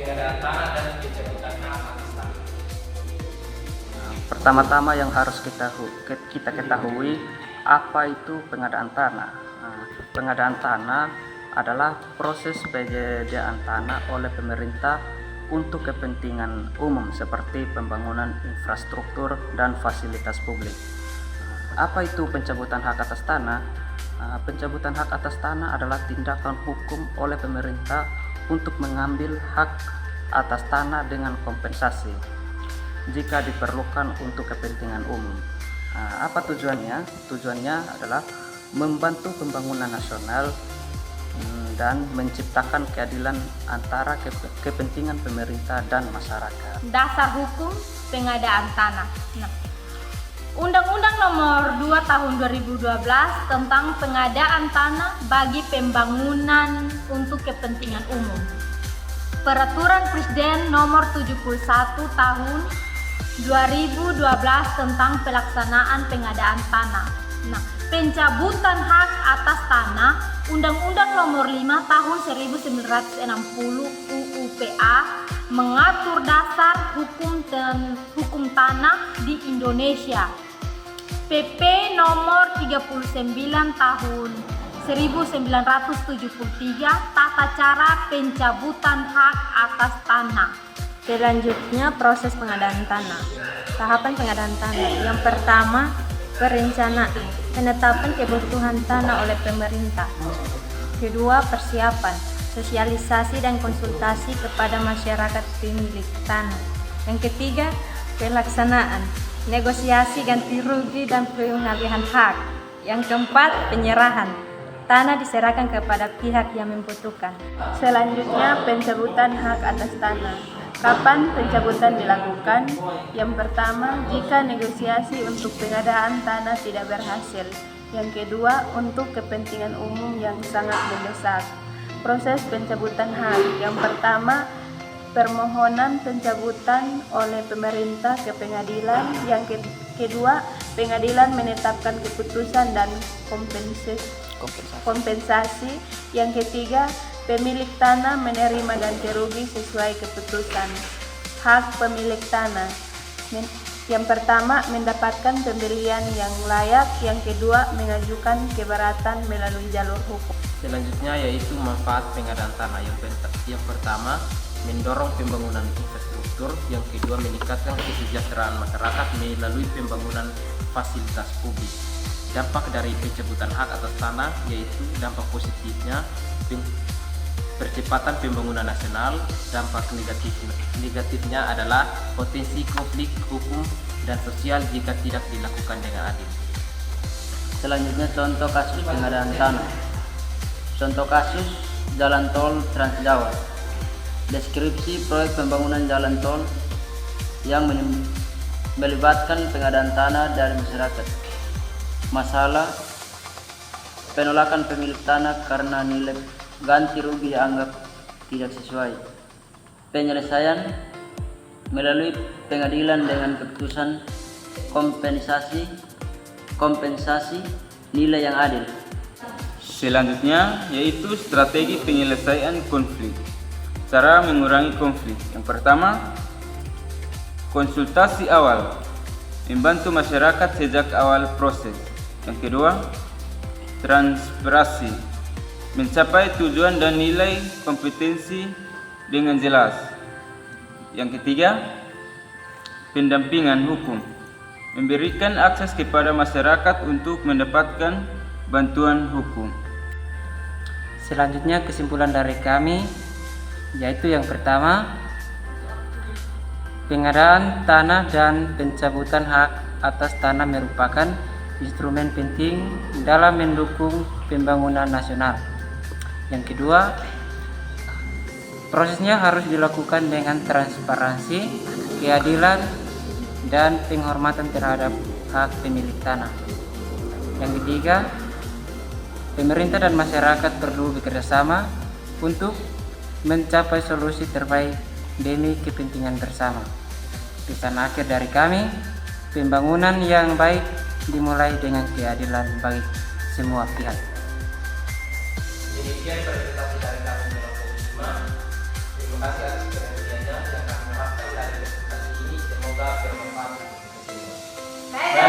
pengadaan tanah dan pencabutan hak atas tanah. Pertama-tama yang harus kita ketahui apa itu pengadaan tanah. Pengadaan tanah adalah proses penyediaan tanah oleh pemerintah untuk kepentingan umum seperti pembangunan infrastruktur dan fasilitas publik. Apa itu pencabutan hak atas tanah? Pencabutan hak atas tanah adalah tindakan hukum oleh pemerintah untuk mengambil hak atas tanah dengan kompensasi jika diperlukan untuk kepentingan umum. Apa tujuannya? Tujuannya adalah membantu pembangunan nasional dan menciptakan keadilan antara kepentingan pemerintah dan masyarakat. Dasar hukum pengadaan tanah. Undang-Undang Nomor 2 Tahun 2012 tentang pengadaan tanah bagi pembangunan untuk kepentingan umum. Peraturan Presiden Nomor 71 Tahun 2012 tentang pelaksanaan pengadaan tanah. Pencabutan hak atas tanah, Undang-Undang Nomor 5 Tahun 1960 UUPA mengatur dasar hukum tanah di Indonesia. PP Nomor 39 Tahun 1973 Tata Cara Pencabutan Hak Atas Tanah. Selanjutnya proses pengadaan tanah. Tahapan pengadaan tanah. Yang pertama, perencanaan, penetapan kebutuhan tanah oleh pemerintah. Kedua, persiapan, sosialisasi dan konsultasi kepada masyarakat pemilik tanah. Yang ketiga, pelaksanaan, negosiasi ganti rugi dan pengalihan hak. Yang keempat, penyerahan, tanah diserahkan kepada pihak yang membutuhkan. Selanjutnya, pencabutan hak atas tanah. Kapan pencabutan dilakukan? Yang pertama, jika negosiasi untuk pengadaan tanah tidak berhasil. Yang kedua, untuk kepentingan umum yang sangat mendesak. Proses pencabutan hak. Yang pertama, permohonan pencabutan oleh pemerintah ke pengadilan. Yang kedua, pengadilan menetapkan keputusan dan kompensasi. Yang ketiga, pemilik tanah menerima ganti rugi sesuai keputusan. Hak pemilik tanah. Yang pertama, mendapatkan pembelian yang layak. Yang kedua, mengajukan keberatan melalui jalur hukum. Selanjutnya yaitu manfaat pengadaan tanah. Yang pertama, mendorong pembangunan infrastruktur. Yang kedua, meningkatkan kesejahteraan masyarakat melalui pembangunan fasilitas publik. Dampak dari pencabutan hak atas tanah yaitu dampak positifnya percepatan pembangunan nasional. Dampak negatifnya adalah potensi konflik hukum dan sosial jika tidak dilakukan dengan adil. Selanjutnya contoh kasus pengadaan tanah. Contoh kasus jalan tol Trans Jawa. Deskripsi proyek pembangunan jalan tol yang melibatkan pengadaan tanah dari masyarakat. Masalah penolakan pemilik tanah karena nilai ganti rugi dianggap tidak sesuai. Penyelesaian melalui pengadilan dengan keputusan kompensasi nilai yang adil. Selanjutnya yaitu strategi penyelesaian konflik. Cara mengurangi konflik. Yang pertama, konsultasi awal, membantu masyarakat sejak awal proses. Yang kedua, transparansi, mencapai tujuan dan nilai kompetensi dengan jelas. Yang ketiga, pendampingan hukum, memberikan akses kepada masyarakat untuk mendapatkan bantuan hukum. Selanjutnya kesimpulan dari kami yaitu yang pertama, pengadaan tanah dan pencabutan hak atas tanah merupakan instrumen penting dalam mendukung pembangunan nasional. Yang kedua, prosesnya harus dilakukan dengan transparansi, keadilan, dan penghormatan terhadap hak pemilik tanah. Yang ketiga, pemerintah dan masyarakat perlu bekerjasama untuk mencapai solusi terbaik demi kepentingan bersama. Pesan akhir dari kami, pembangunan yang baik dimulai dengan keadilan bagi semua pihak. Demikian presentasi dari kami dalam Terima Terima kasih atas perhatiannya yang kami harapkan dari presentasi ini semoga bermanfaat untuk kita semua.